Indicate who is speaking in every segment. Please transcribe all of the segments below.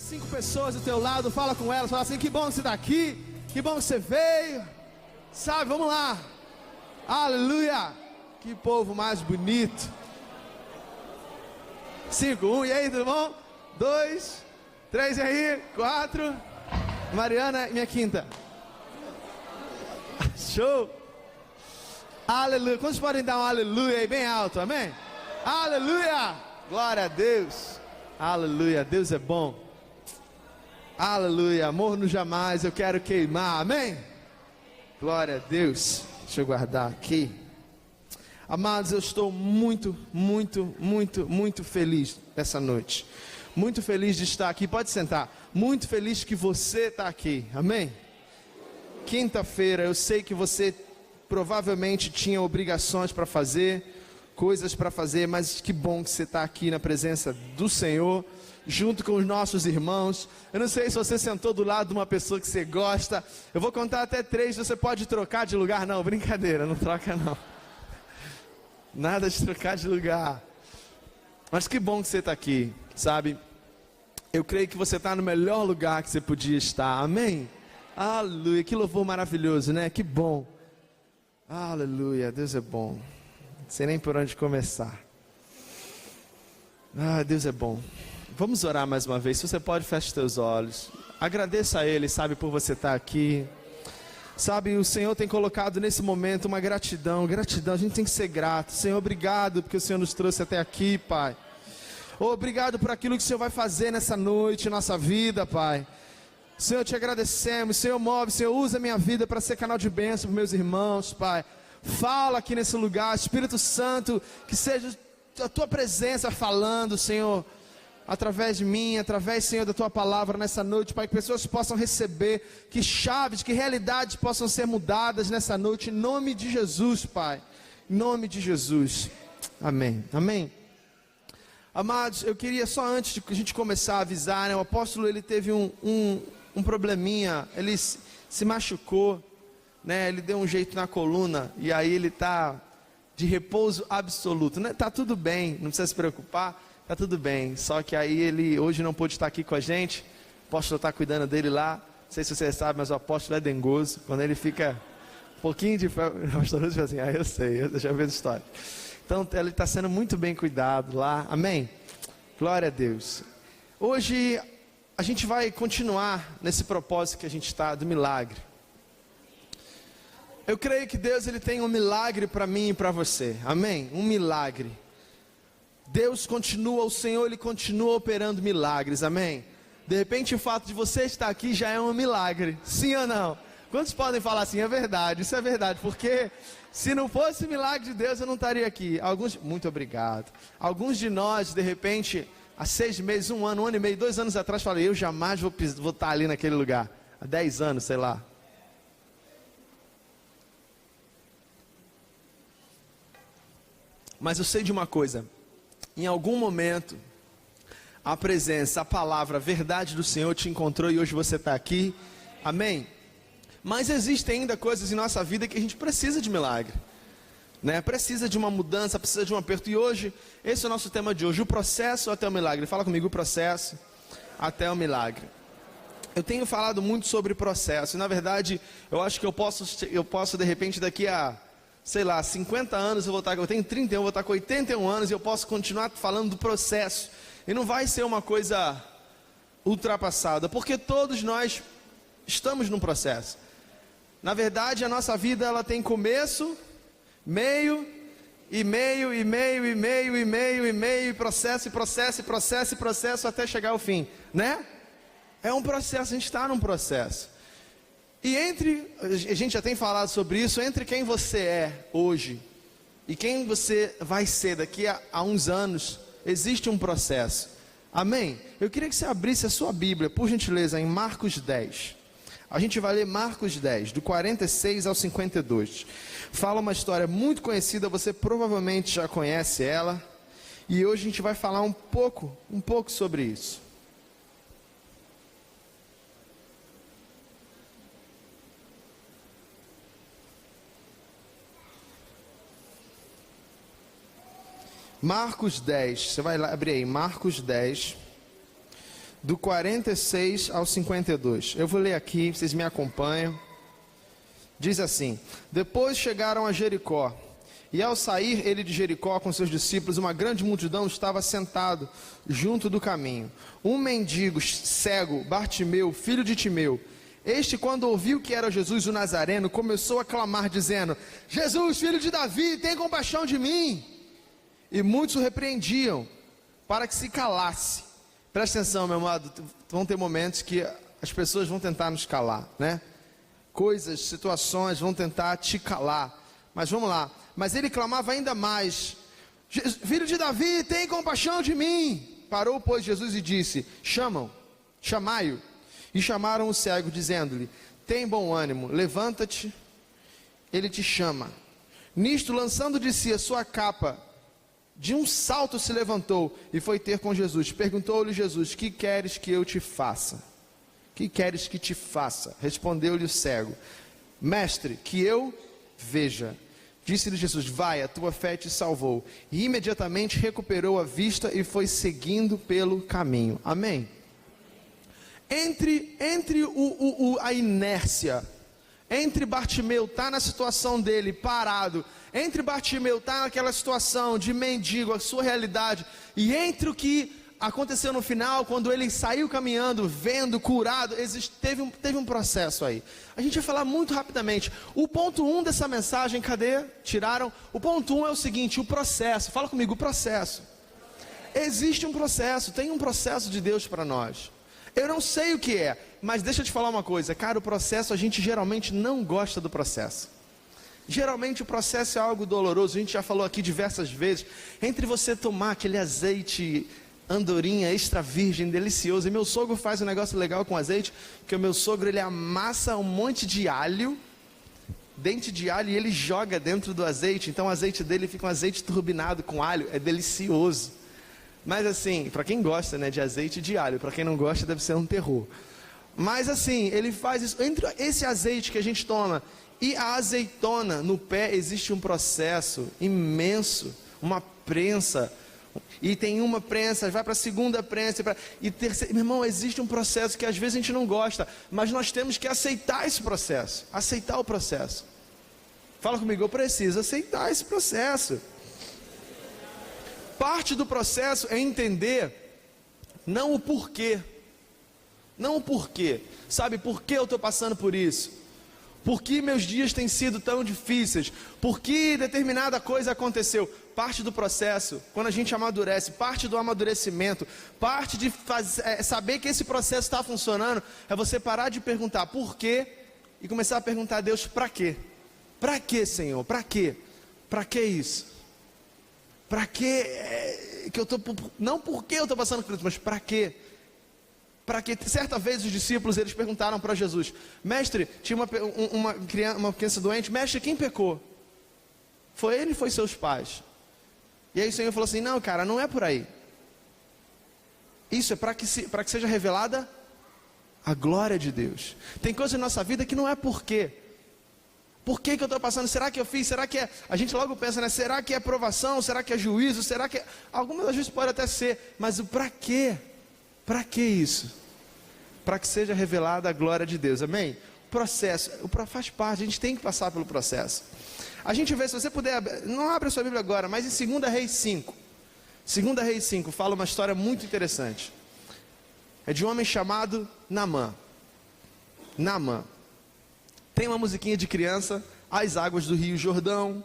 Speaker 1: 5 pessoas do teu lado, fala com elas, fala assim: que bom que você está aqui, que bom que você veio, sabe, vamos lá, aleluia, que povo mais bonito. 5, 1, e aí, tudo bom? 2, 3, e aí, 4, Mariana, minha quinta. Show, aleluia. Quantos podem dar um aleluia aí bem alto, amém? Aleluia, glória a Deus, aleluia, Deus é bom. Aleluia, amor no jamais, eu quero queimar, amém? Glória a Deus. Deixa eu guardar aqui. Amados, eu estou muito feliz essa noite. Muito feliz de estar aqui, pode sentar. Muito feliz que você está aqui, amém? Quinta-feira, eu sei que você provavelmente tinha obrigações para fazer, coisas para fazer, mas que bom que você está aqui na presença do Senhor, junto com os nossos irmãos. Eu não sei se você sentou do lado de uma pessoa que você gosta. Eu vou contar até 3, você pode trocar de lugar. Não, brincadeira, não troca não. Nada de trocar de lugar. Mas que bom que você está aqui, sabe? Eu creio que você está no melhor lugar que você podia estar, amém? Aleluia, que louvor maravilhoso, né? Que bom. Aleluia, Deus é bom. Não sei nem por onde começar. Ah, Deus é bom. Vamos orar mais uma vez. Se você pode, feche os teus olhos. Agradeça a Ele, sabe, por você estar aqui. Sabe, o Senhor tem colocado nesse momento uma gratidão. Gratidão, a gente tem que ser grato. Senhor, obrigado porque o Senhor nos trouxe até aqui, Pai. Obrigado por aquilo que o Senhor vai fazer nessa noite, nossa vida, Pai. Senhor, te agradecemos. Senhor, move, Senhor, usa a minha vida para ser canal de bênção para meus irmãos, Pai. Fala aqui nesse lugar, Espírito Santo, que seja a Tua presença falando, Senhor, através de mim, através, Senhor, da Tua palavra nessa noite, Pai, que pessoas possam receber, que chaves, que realidades possam ser mudadas nessa noite, em nome de Jesus, Pai, em nome de Jesus, amém, amém. Amados, eu queria só antes de a gente começar a avisar, né, o apóstolo, ele teve um probleminha, ele se machucou, né, ele deu um jeito na coluna, e aí ele está de repouso absoluto, né, tá tudo bem, não precisa se preocupar, tá tudo bem, só que aí ele hoje não pôde estar aqui com a gente, o apóstolo está cuidando dele lá, não sei se você sabe, mas o apóstolo é dengoso, quando ele fica um pouquinho de fé, o pastor diz assim, eu sei, eu já vi essa história, então ele está sendo muito bem cuidado lá, amém? Glória a Deus. Hoje a gente vai continuar nesse propósito que a gente está, do milagre. Eu creio que Deus, ele tem um milagre para mim e para você, amém? Um milagre. Deus continua, o Senhor, Ele continua operando milagres, amém? De repente o fato de você estar aqui já é um milagre, sim ou não? Quantos podem falar assim, é verdade, isso é verdade, porque se não fosse milagre de Deus eu não estaria aqui. Alguns, muito obrigado. Alguns de nós, de repente, há 6 meses, 1 ano, 1 ano e meio, 2 anos atrás, falei, eu jamais vou estar ali naquele lugar, há 10 anos, sei lá. Mas eu sei de uma coisa, em algum momento, a presença, a palavra, a verdade do Senhor te encontrou e hoje você está aqui, amém? Mas existem ainda coisas em nossa vida que a gente precisa de milagre, né? Precisa de uma mudança, precisa de um aperto, e hoje, esse é o nosso tema de hoje, o processo até o milagre. Fala comigo, o processo até o milagre. Eu tenho falado muito sobre processo, e na verdade, eu acho que eu posso de repente daqui a, sei lá, 50 anos, eu tenho 31, eu vou estar com 81 anos, e eu posso continuar falando do processo, e não vai ser uma coisa ultrapassada, porque todos nós estamos num processo. Na verdade, a nossa vida, ela tem começo, meio, processo, até chegar ao fim, né? É um processo, a gente está num processo. E a gente já tem falado sobre isso, entre quem você é hoje e quem você vai ser daqui a uns anos, existe um processo, amém? Eu queria que você abrisse a sua Bíblia, por gentileza, em Marcos 10. A gente vai ler Marcos 10, do 46 ao 52. Fala uma história muito conhecida, você provavelmente já conhece ela. E hoje a gente vai falar um pouco sobre isso. Marcos 10, você vai lá abrir aí, Marcos 10, do 46 ao 52. Eu vou ler aqui, vocês me acompanham. Diz assim: depois chegaram a Jericó, e ao sair ele de Jericó com seus discípulos, uma grande multidão estava sentado junto do caminho. Um mendigo cego, Bartimeu, filho de Timeu, este, quando ouviu que era Jesus o Nazareno, começou a clamar, dizendo: Jesus, filho de Davi, tem compaixão de mim. E muitos o repreendiam para que se calasse. Presta atenção, meu amado, vão ter momentos que as pessoas vão tentar nos calar, né? Coisas, situações vão tentar te calar. Mas vamos lá. Mas ele clamava ainda mais: filho de Davi, tem compaixão de mim. Parou, pois, Jesus e disse: chamai-o. E chamaram o cego, dizendo-lhe: tem bom ânimo, levanta-te, ele te chama. Nisto, lançando de si a sua capa, de um salto se levantou e foi ter com Jesus. Perguntou-lhe Jesus: que queres que eu te faça? Que queres que te faça? Respondeu-lhe o cego: mestre, que eu veja. Disse-lhe Jesus: vai, a tua fé te salvou. E imediatamente recuperou a vista e foi seguindo pelo caminho. Amém? Entre a inércia, entre Bartimeu estar na situação dele, parado, entre Bartimeu estar naquela situação de mendigo, a sua realidade, e entre o que aconteceu no final, quando ele saiu caminhando, vendo, curado, teve um processo aí. A gente vai falar muito rapidamente. O ponto 1 dessa mensagem, cadê? Tiraram? O ponto 1 é o seguinte: o processo. Fala comigo, o processo. Existe um processo, tem um processo de Deus para nós. Eu não sei o que é, mas deixa eu te falar uma coisa, cara, o processo, a gente geralmente não gosta do processo. Geralmente o processo é algo doloroso, a gente já falou aqui diversas vezes, entre você tomar aquele azeite andorinha extra virgem, delicioso, e meu sogro faz um negócio legal com azeite, que o meu sogro, ele amassa um monte de alho, dente de alho, e ele joga dentro do azeite, então o azeite dele fica um azeite turbinado com alho, é delicioso. Mas assim, para quem gosta, né, de azeite de alho, para quem não gosta deve ser um terror. Mas assim, ele faz isso, entre esse azeite que a gente toma e a azeitona no pé, existe um processo imenso, uma prensa, e tem uma prensa, vai para a segunda prensa, e terceira. Meu irmão, existe um processo que às vezes a gente não gosta, mas nós temos que aceitar esse processo, aceitar o processo. Fala comigo, eu preciso aceitar esse processo. Parte do processo é entender não o porquê. Não o porquê. Sabe por que eu estou passando por isso? Por que meus dias têm sido tão difíceis? Por que determinada coisa aconteceu? Parte do processo, quando a gente amadurece, parte do amadurecimento, parte de saber que esse processo está funcionando, é você parar de perguntar por quê e começar a perguntar a Deus: para quê? Para quê, Senhor? Para quê? Para que isso? Para que eu estou, não porque eu estou passando por isso, mas para quê? Para que, certa vez os discípulos, eles perguntaram para Jesus: mestre, tinha uma criança doente, mestre, quem pecou? Foi ele ou foi seus pais? E aí o Senhor falou assim: não, cara, não é por aí. Isso é para que seja revelada a glória de Deus. Tem coisa na nossa vida que não é por quê. Por que eu estou passando? Será que eu fiz? Será que é? A gente logo pensa, né? Será que é provação? Será que é juízo? Será que é? Algumas das vezes pode até ser, mas o para quê? Para que isso? Para que seja revelada a glória de Deus, amém? Processo, faz parte, a gente tem que passar pelo processo. A gente vê, se você puder, não abre a sua Bíblia agora, mas em 2 Reis 5. 2 Reis 5 fala uma história muito interessante. É de um homem chamado Naamã. Naamã. Tem uma musiquinha de criança: as águas do Rio Jordão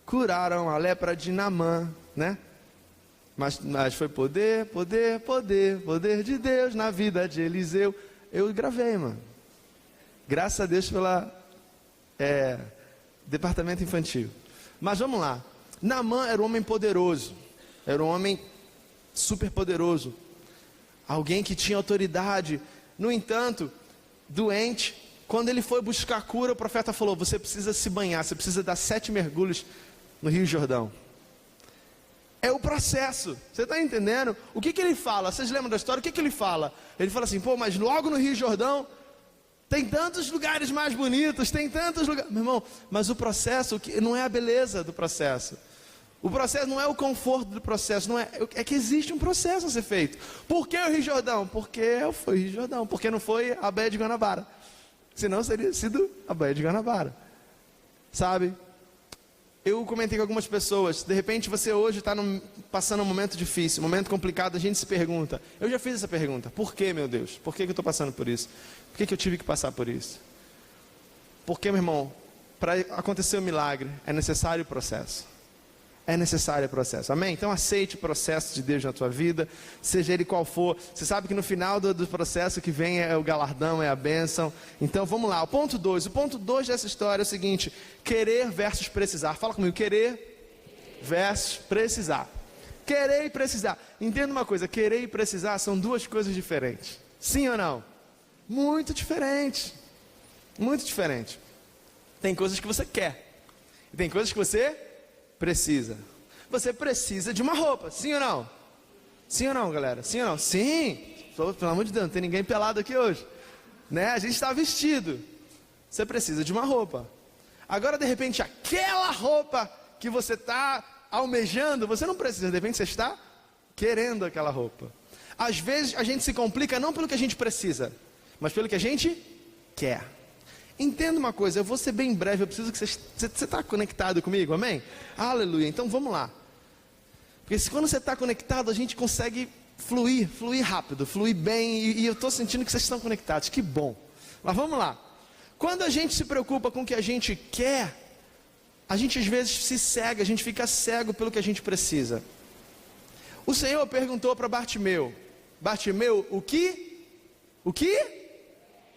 Speaker 1: curaram a lepra de Naamã, né? Mas foi poder de Deus na vida de Eliseu. Eu gravei, mano. Graças a Deus pela departamento infantil. Mas vamos lá. Naamã era um homem poderoso. Era um homem super poderoso. Alguém que tinha autoridade. No entanto, doente. Quando ele foi buscar cura, o profeta falou: você precisa se banhar, você precisa dar 7 mergulhos no Rio Jordão. É o processo, você está entendendo? O que ele fala? Vocês lembram da história? O que ele fala? Ele fala assim: pô, mas logo no Rio Jordão tem tantos lugares mais bonitos, tem tantos lugares. Meu irmão, mas o processo não é a beleza do processo. O processo não é o conforto do processo, não é que existe um processo a ser feito. Por que o Rio Jordão? Porque foi o Rio Jordão, porque não foi a Baía de Guanabara. Senão seria sido a Baía de Guanabara. Sabe? Eu comentei com algumas pessoas, de repente você hoje está passando um momento difícil, um momento complicado, a gente se pergunta, eu já fiz essa pergunta, por que, meu Deus? Por que eu estou passando por isso? Por que eu tive que passar por isso? Porque, meu irmão, para acontecer o milagre, é necessário o processo. É necessário o processo, amém? Então aceite o processo de Deus na tua vida, seja ele qual for. Você sabe que no final do processo que vem é o galardão, é a bênção. Então vamos lá, o ponto 2 dessa história é o seguinte: querer versus precisar. Fala comigo, querer versus precisar. Querer e precisar. Entenda uma coisa, querer e precisar são duas coisas diferentes. Sim ou não? Muito diferente. Muito diferente. Tem coisas que você quer e tem coisas que você precisa. Você precisa de uma roupa, sim ou não? Sim ou não, galera? Sim ou não? Sim. Pelo amor de Deus, não tem ninguém pelado aqui hoje, né? A gente está vestido. Você precisa de uma roupa. Agora, de repente, aquela roupa que você está almejando, você não precisa. De repente, você está querendo aquela roupa. Às vezes, a gente se complica não pelo que a gente precisa, mas pelo que a gente quer. Entenda uma coisa, eu vou ser bem breve, eu preciso que você está conectado comigo, amém? Aleluia, então vamos lá. Porque quando você está conectado, a gente consegue fluir rápido, fluir bem, e eu estou sentindo que vocês estão conectados, que bom. Mas vamos lá. Quando a gente se preocupa com o que a gente quer, a gente às vezes se cega, a gente fica cego pelo que a gente precisa. O Senhor perguntou para Bartimeu, Bartimeu, o que? O que?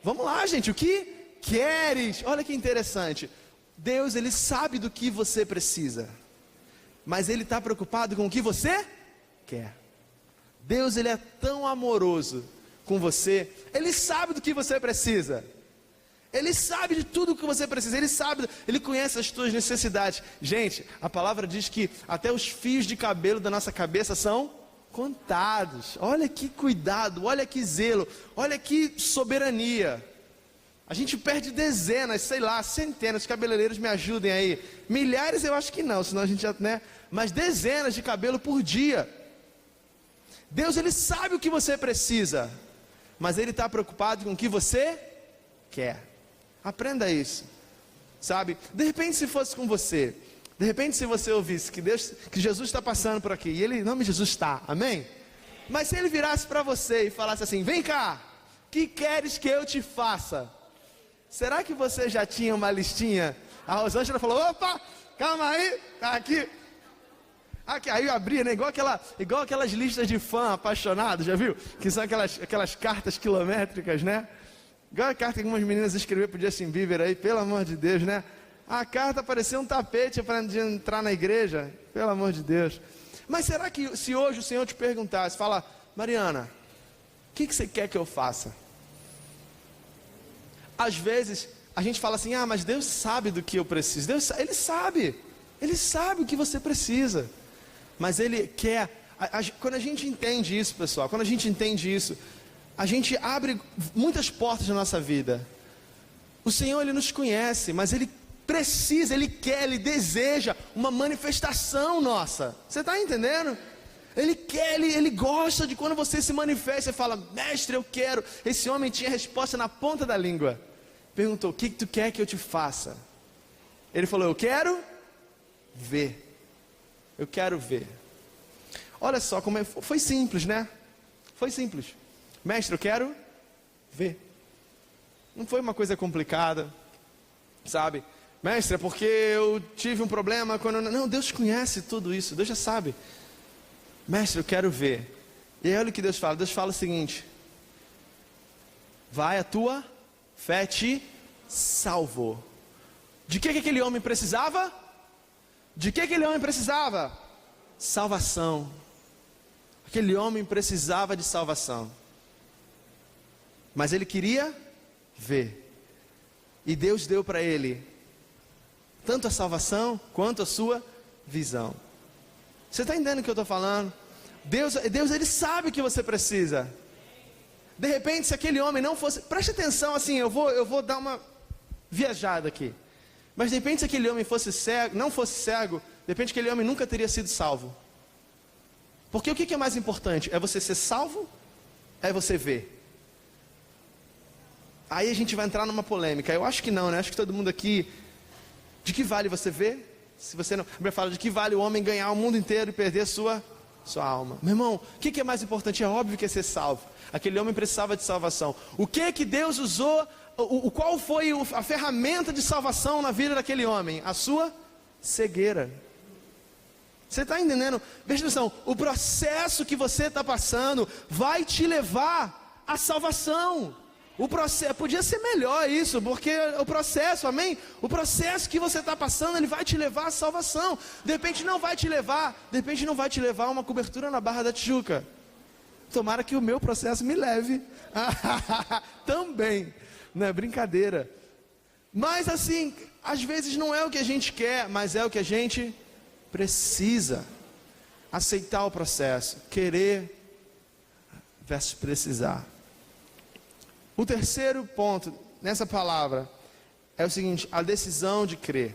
Speaker 1: Vamos lá, gente, o que queres? Olha que interessante. Deus, Ele sabe do que você precisa, mas Ele está preocupado com o que você quer. Deus, Ele é tão amoroso com você, Ele sabe do que você precisa. Ele sabe de tudo o que você precisa, Ele sabe, Ele conhece as tuas necessidades. Gente, a palavra diz que até os fios de cabelo da nossa cabeça são contados. Olha que cuidado, olha que zelo, olha que soberania. A gente perde dezenas, sei lá, centenas, cabeleireiros me ajudem aí. Milhares eu acho que não, senão a gente já, né? Mas dezenas de cabelo por dia. Deus, Ele sabe o que você precisa, mas Ele está preocupado com o que você quer. Aprenda isso, sabe? De repente, se fosse com você, de repente, se você ouvisse que Jesus está passando por aqui, e Ele, em nome de Jesus, está, amém? Mas se Ele virasse para você e falasse assim: vem cá, que queres que eu te faça? Será que você já tinha uma listinha? A Rosângela falou: opa, calma aí, tá aqui. Aqui, aí eu abri, né? Igual aquelas listas de fã apaixonado, já viu? Que são aquelas cartas quilométricas, né? Igual a carta que algumas meninas escreveram pro Justin Bieber aí, pelo amor de Deus, né? A carta parecia um tapete para entrar na igreja, pelo amor de Deus. Mas será que se hoje o Senhor te perguntasse, fala: Mariana, o que você quer que eu faça? Às vezes a gente fala assim: ah, mas Deus sabe do que eu preciso. Ele sabe o que você precisa, mas Ele quer. Quando a gente entende isso, pessoal, quando a gente entende isso, a gente abre muitas portas na nossa vida. O Senhor, Ele nos conhece, mas Ele precisa, Ele quer, Ele deseja uma manifestação nossa. Você está entendendo? Ele quer, ele gosta de quando você se manifesta e fala: mestre, eu quero. Esse homem tinha a resposta na ponta da língua. Perguntou: o que tu quer que eu te faça? Ele falou: eu quero ver. Eu quero ver. Olha só como foi simples, né? Foi simples. Mestre, eu quero ver. Não foi uma coisa complicada, sabe? Mestre, é porque eu tive um problema quando... Não, Deus conhece tudo isso, Deus já sabe. Mestre, eu quero ver. E aí olha o que Deus fala. Deus fala o seguinte: vai, a tua fé te salvou. De que aquele homem precisava? De que aquele homem precisava? Salvação. Aquele homem precisava de salvação, mas ele queria ver. E Deus deu para ele tanto a salvação quanto a sua visão. Você está entendendo o que eu estou falando? Deus, Ele sabe o que você precisa. De repente, se aquele homem não fosse... Preste atenção, assim, eu vou dar uma viajada aqui. Mas de repente, se aquele homem fosse cego, não fosse cego, de repente aquele homem nunca teria sido salvo. Porque o que é mais importante? É você ser salvo? É você ver? Aí a gente vai entrar numa polêmica. Eu acho que não, né? Acho que todo mundo aqui... De que vale você ver? Se você não... A Bíblia fala de que vale o homem ganhar o mundo inteiro e perder sua alma. Meu irmão, o que é mais importante? É óbvio que é ser salvo. Aquele homem precisava de salvação. O que Deus usou? Qual foi a ferramenta de salvação na vida daquele homem? A sua cegueira. Você está entendendo? Presta atenção, o processo que você está passando vai te levar à salvação. O processo, podia ser melhor isso, porque o processo, amém? O processo que você está passando, ele vai te levar à salvação. De repente não vai te levar a uma cobertura na Barra da Tijuca. Tomara que o meu processo me leve também, não é brincadeira. Mas assim, às vezes não é o que a gente quer, mas é o que a gente precisa. Aceitar o processo, querer versus precisar. O terceiro ponto nessa palavra é o seguinte: a decisão de crer.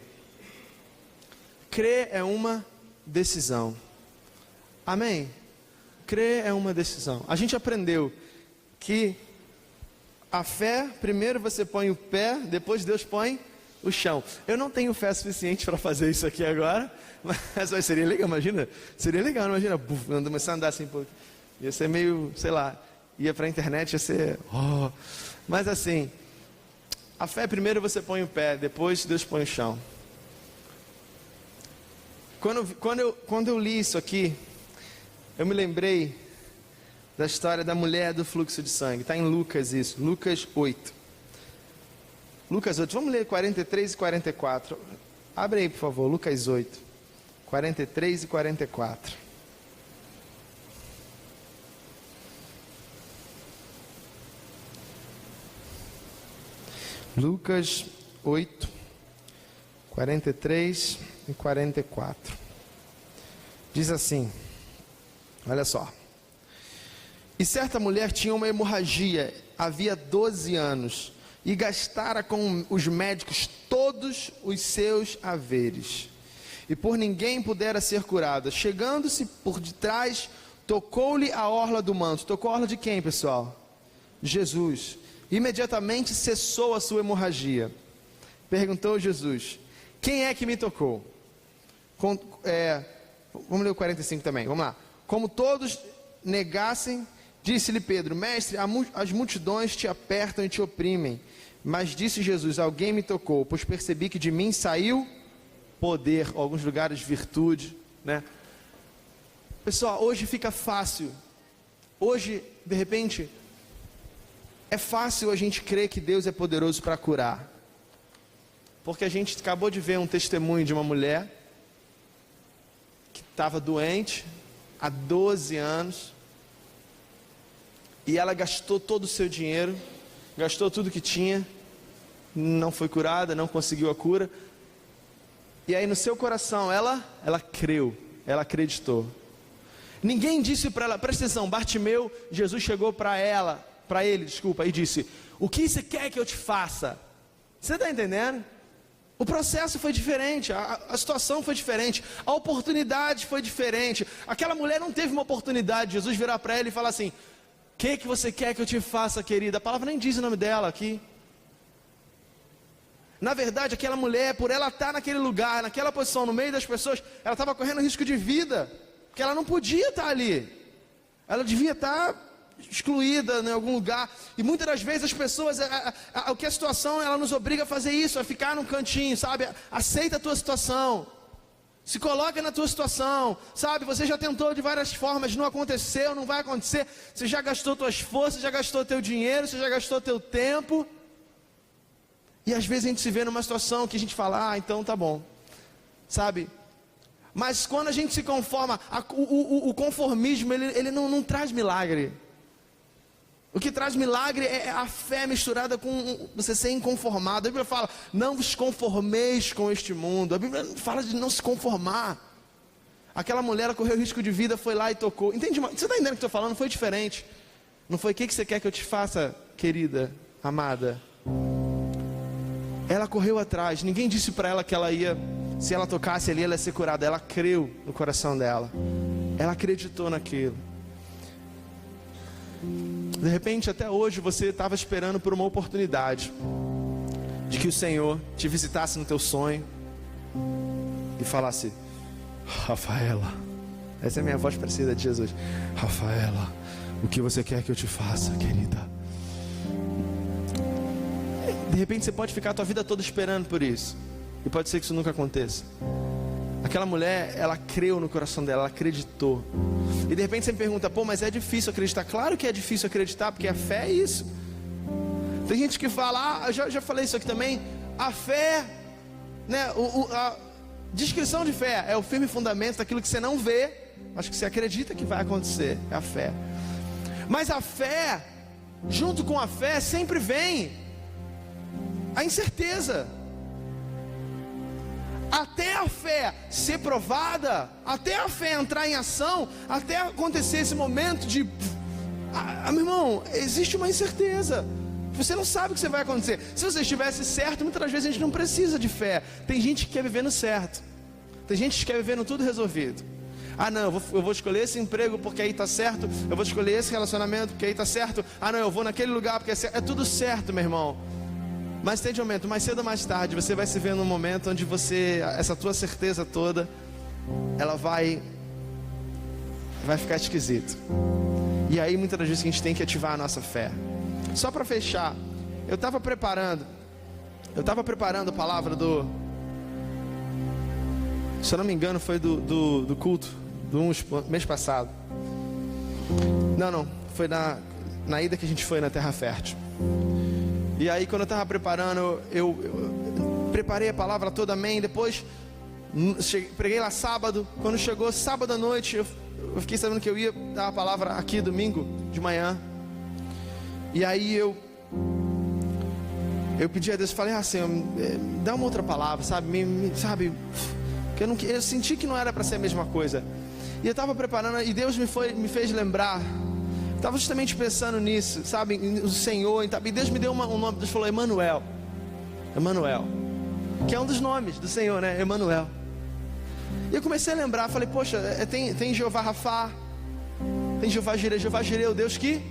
Speaker 1: Crer é uma decisão. Amém? Crer é uma decisão. A gente aprendeu que a fé, primeiro você põe o pé, depois Deus põe o chão. Eu não tenho fé suficiente para fazer isso aqui agora, mas seria legal, imagina. Seria legal, imagina, começar a andar assim, pô, ia ser meio, sei lá, ia para a internet, ia ser... Mas assim, a fé primeiro você põe o pé, depois Deus põe o chão. Quando eu li isso aqui, eu me lembrei da história da mulher do fluxo de sangue. Está em Lucas isso, Lucas 8. Lucas 8, vamos ler 43 e 44. Abre aí, por favor, Lucas 8, 43 e 44. Lucas 8, 43 e 44. Diz assim, olha só. E certa mulher tinha uma hemorragia, havia 12 anos, e gastara com os médicos todos os seus haveres, e por ninguém pudera ser curada. Chegando-se por detrás, tocou-lhe a orla do manto. Tocou a orla de quem, pessoal? Jesus. Imediatamente cessou a sua hemorragia. Perguntou Jesus: quem é que me tocou? Vamos ler o 45 também, vamos lá. Como todos negassem, disse-lhe Pedro: mestre, as multidões te apertam e te oprimem. Mas disse Jesus: alguém me tocou, pois percebi que de mim saiu poder, em alguns lugares virtude, né? Pessoal, hoje fica fácil. Hoje, de repente, é fácil a gente crer que Deus é poderoso para curar. Porque a gente acabou de ver um testemunho de uma mulher que estava doente há 12 anos. E ela gastou todo o seu dinheiro, gastou tudo que tinha, não foi curada, não conseguiu a cura. E aí no seu coração ela creu, ela acreditou. Ninguém disse para ela, presta atenção, Bartimeu, Jesus chegou para ele, e disse: o que você quer que eu te faça? Você está entendendo? O processo foi diferente, a situação foi diferente, a oportunidade foi diferente. Aquela mulher não teve uma oportunidade de Jesus virar para ela e falar assim: o que você quer que eu te faça, querida? A palavra nem diz o nome dela aqui. Na verdade, aquela mulher, por ela estar naquele lugar, naquela posição, no meio das pessoas, ela estava correndo risco de vida, porque ela não podia estar ali. Ela devia estar excluída em algum lugar. E muitas das vezes as pessoas, o que a situação, ela nos obriga a fazer isso, a ficar num cantinho, sabe? Aceita a tua situação, se coloca na tua situação, sabe? Você já tentou de várias formas, não aconteceu, não vai acontecer. Você já gastou tuas forças, já gastou teu dinheiro, você já gastou teu tempo. E às vezes a gente se vê numa situação que a gente fala: então tá bom, sabe? Mas quando a gente se conforma, o conformismo, ele não traz milagre. O que traz milagre é a fé misturada com você ser inconformado. A Bíblia fala: não vos conformeis com este mundo. A Bíblia fala de não se conformar. Aquela mulher correu risco de vida, foi lá e tocou. Entende? Você está entendendo o que eu estou falando? Foi diferente. Não foi: o que você quer que eu te faça, querida, amada? Ela correu atrás. Ninguém disse para ela que ela ia se ela tocasse ali, ela ia ser curada. Ela creu no coração dela. Ela acreditou naquilo. De repente, até hoje, você estava esperando por uma oportunidade de que o Senhor te visitasse no teu sonho e falasse: Rafaela, essa é a minha voz parecida de Jesus. Rafaela, o que você quer que eu te faça, querida? De repente você pode ficar a tua vida toda esperando por isso, e pode ser que isso nunca aconteça. Aquela mulher, ela creu no coração dela, ela acreditou. E de repente você me pergunta: pô, mas é difícil acreditar. Claro que é difícil acreditar, porque a fé é isso. Tem gente que fala, já falei isso aqui também, a fé, né, a descrição de fé é o firme fundamento daquilo que você não vê, mas que você acredita que vai acontecer. É a fé. Mas a fé, junto com a fé, sempre vem a incerteza. Até a fé ser provada, até a fé entrar em ação, até acontecer esse momento de... meu irmão, existe uma incerteza. Você não sabe o que vai acontecer. Se você estivesse certo, muitas das vezes a gente não precisa de fé. Tem gente que quer viver no certo. Tem gente que quer viver no tudo resolvido. Não, eu vou escolher esse emprego porque aí está certo. Eu vou escolher esse relacionamento porque aí está certo. Não, eu vou naquele lugar porque é tudo certo, meu irmão. Mas tem de momento, mais cedo ou mais tarde, você vai se ver num momento onde essa tua certeza toda, ela vai ficar esquisito. E aí muitas das vezes a gente tem que ativar a nossa fé. Só para fechar, eu estava preparando a palavra se eu não me engano foi do culto do mês passado. Não, foi na ida que a gente foi na Terra Fértil. E aí quando eu estava preparando, eu preparei a palavra toda, amém. Depois preguei lá sábado. Quando chegou sábado à noite, eu fiquei sabendo que eu ia dar a palavra aqui domingo de manhã. E aí eu pedi a Deus, falei: Senhor, dá uma outra palavra, sabe? Sabe? Porque eu senti que não era para ser a mesma coisa. E eu estava preparando, e Deus me fez lembrar. Estava justamente pensando nisso, sabe? O Senhor, e Deus me deu um nome. Deus falou: Emanuel, que é um dos nomes do Senhor, né? Emanuel. E eu comecei a lembrar, falei: poxa, tem Jeová Rafá, tem Jeová Jireh. Jeová Jireh é o Deus que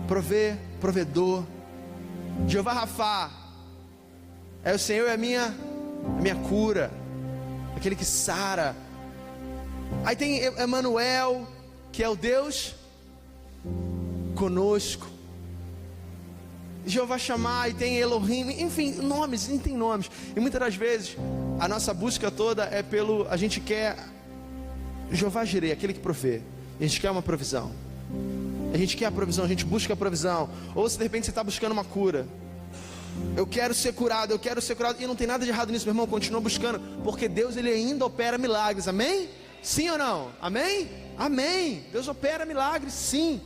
Speaker 1: provê, provedor. Jeová Rafá é o Senhor, é a minha cura, aquele que sara. Aí tem Emanuel, que é o Deus conosco. Jeová Shammai, tem Elohim, enfim, tem nomes. E muitas das vezes a nossa busca toda é a gente quer Jeová Jireh, aquele que provê. A gente quer uma provisão. A gente quer a provisão, a gente busca a provisão. Ou se de repente você está buscando uma cura, eu quero ser curado. E não tem nada de errado nisso, meu irmão. Continua buscando, porque Deus, ele ainda opera milagres, amém? Sim ou não? Amém? Amém. Deus opera milagres, sim.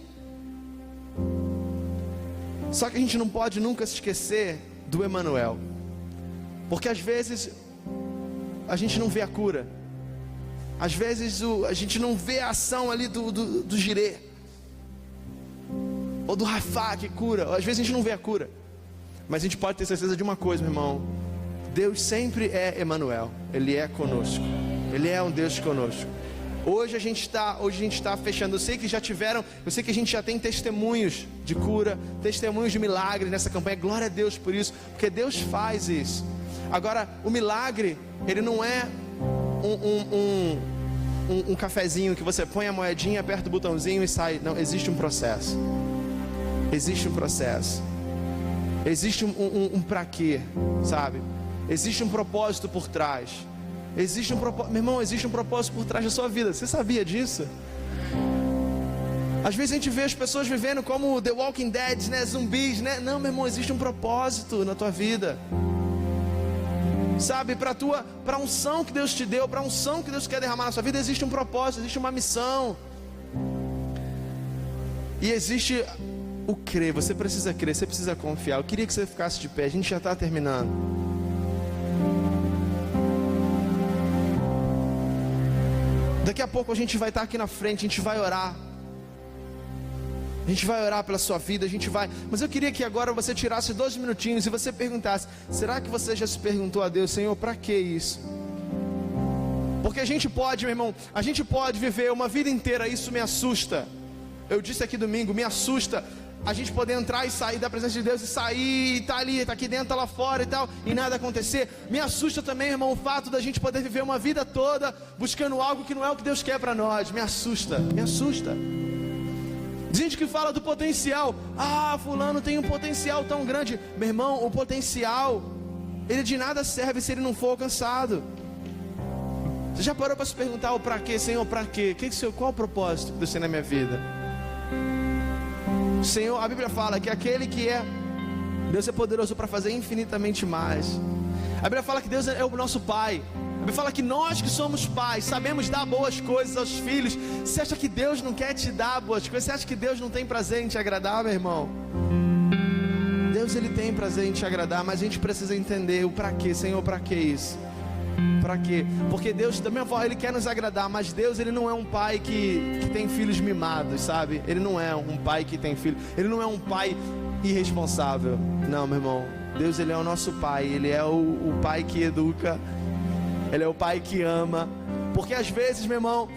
Speaker 1: Só que a gente não pode nunca se esquecer do Emanuel, porque às vezes a gente não vê a cura, às vezes a gente não vê a ação ali do Jireh, ou do Rafá que cura. Às vezes a gente não vê a cura, mas a gente pode ter certeza de uma coisa, meu irmão: Deus sempre é Emanuel. Ele é conosco, Ele é um Deus conosco. Hoje a gente está fechando. Eu sei que a gente já tem testemunhos de cura, testemunhos de milagre nessa campanha. Glória a Deus por isso, porque Deus faz isso. Agora, o milagre, ele não é um cafezinho que você põe a moedinha, aperta o botãozinho e sai. Não, existe um processo. Existe um processo. Existe um pra quê, sabe? Existe um propósito por trás. Existe um propósito, meu irmão, existe um propósito por trás da sua vida. Você sabia disso? Às vezes a gente vê as pessoas vivendo como The Walking Dead, né? Zumbis, né? Não, meu irmão, existe um propósito na tua vida. Sabe, para a unção que Deus te deu, para a unção que Deus quer derramar na sua vida, existe um propósito, existe uma missão. E existe o crer. Você precisa crer, você precisa confiar. Eu queria que você ficasse de pé, a gente já está terminando. Daqui a pouco a gente vai estar aqui na frente, a gente vai orar. A gente vai orar pela sua vida, mas eu queria que agora você tirasse 2 minutinhos e você perguntasse: será que você já se perguntou a Deus: Senhor, para que isso? Porque a gente pode, meu irmão, a gente pode viver uma vida inteira, isso me assusta. Eu disse aqui domingo, me assusta a gente poder entrar e sair da presença de Deus e sair, e tá ali, tá aqui dentro, tá lá fora e tal, e nada acontecer. Me assusta também, irmão, o fato da gente poder viver uma vida toda buscando algo que não é o que Deus quer para nós. Me assusta, me assusta. Gente que fala do potencial, fulano tem um potencial tão grande. Meu irmão, o potencial, ele de nada serve se ele não for alcançado. Você já parou para se perguntar o para quê, Senhor, para quê? Qual o propósito que Deus tem na minha vida? Senhor, a Bíblia fala que aquele que é Deus é poderoso para fazer infinitamente mais. A Bíblia fala que Deus é o nosso Pai. A Bíblia fala que nós que somos pais sabemos dar boas coisas aos filhos. Você acha que Deus não quer te dar boas coisas? Você acha que Deus não tem prazer em te agradar, meu irmão? Deus, ele tem prazer em te agradar, mas a gente precisa entender o para quê. Senhor, para que isso? Para quê? Porque Deus, da mesma forma, ele quer nos agradar, mas Deus, ele não é um pai que tem filhos mimados, sabe? Ele não é um pai que tem filhos. Ele não é um pai irresponsável. Não, meu irmão. Deus, ele é o nosso pai. Ele é o pai que educa. Ele é o pai que ama. Porque às vezes, meu irmão,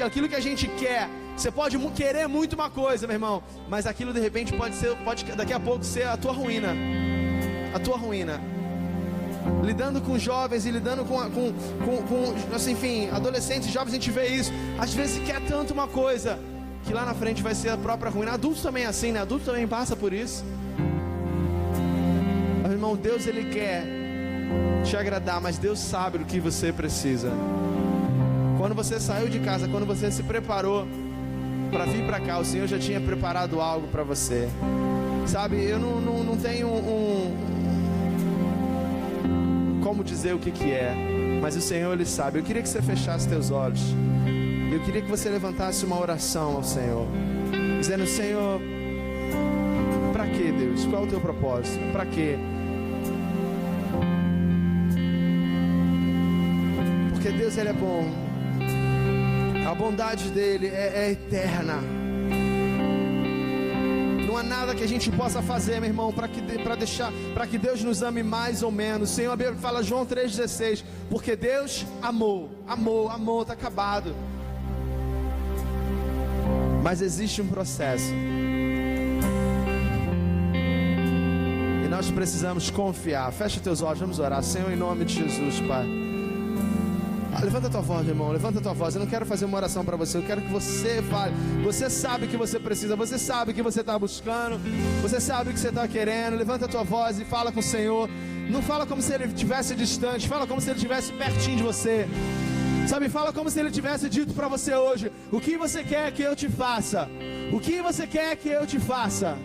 Speaker 1: aquilo que a gente quer, você pode querer muito uma coisa, meu irmão, mas aquilo de repente pode daqui a pouco ser a tua ruína. A tua ruína. Lidando com jovens e lidando com assim, enfim, adolescentes e jovens, a gente vê isso. Às vezes quer tanto uma coisa que lá na frente vai ser a própria ruína. Adultos também é assim, né? Adultos também passa por isso. Mas, irmão, Deus, ele quer te agradar, mas Deus sabe o que você precisa. Quando você saiu de casa, quando você se preparou para vir para cá, o Senhor já tinha preparado algo para você. Sabe, eu não tenho como dizer o que é, mas o Senhor, ele sabe. Eu queria que você fechasse teus olhos. Eu queria que você levantasse uma oração ao Senhor, dizendo: Senhor, para que, Deus? Qual é o teu propósito? Para quê? Porque Deus, ele é bom. A bondade dele é eterna. Não há nada que a gente possa fazer, meu irmão, para que Deus nos ame mais ou menos. Senhor, a Bíblia fala, João 3,16, porque Deus amou, está acabado. Mas existe um processo. E nós precisamos confiar. Fecha teus olhos, vamos orar. Senhor, em nome de Jesus, Pai. Levanta a tua voz, meu irmão, levanta a tua voz. Eu não quero fazer uma oração para você, eu quero que você fale. Você sabe que você precisa, você sabe que você está buscando, você sabe o que você está querendo. Levanta a tua voz e fala com o Senhor. Não fala como se ele estivesse distante, fala como se ele estivesse pertinho de você. Sabe, fala como se ele tivesse dito para você hoje: o que você quer que eu te faça? O que você quer que eu te faça?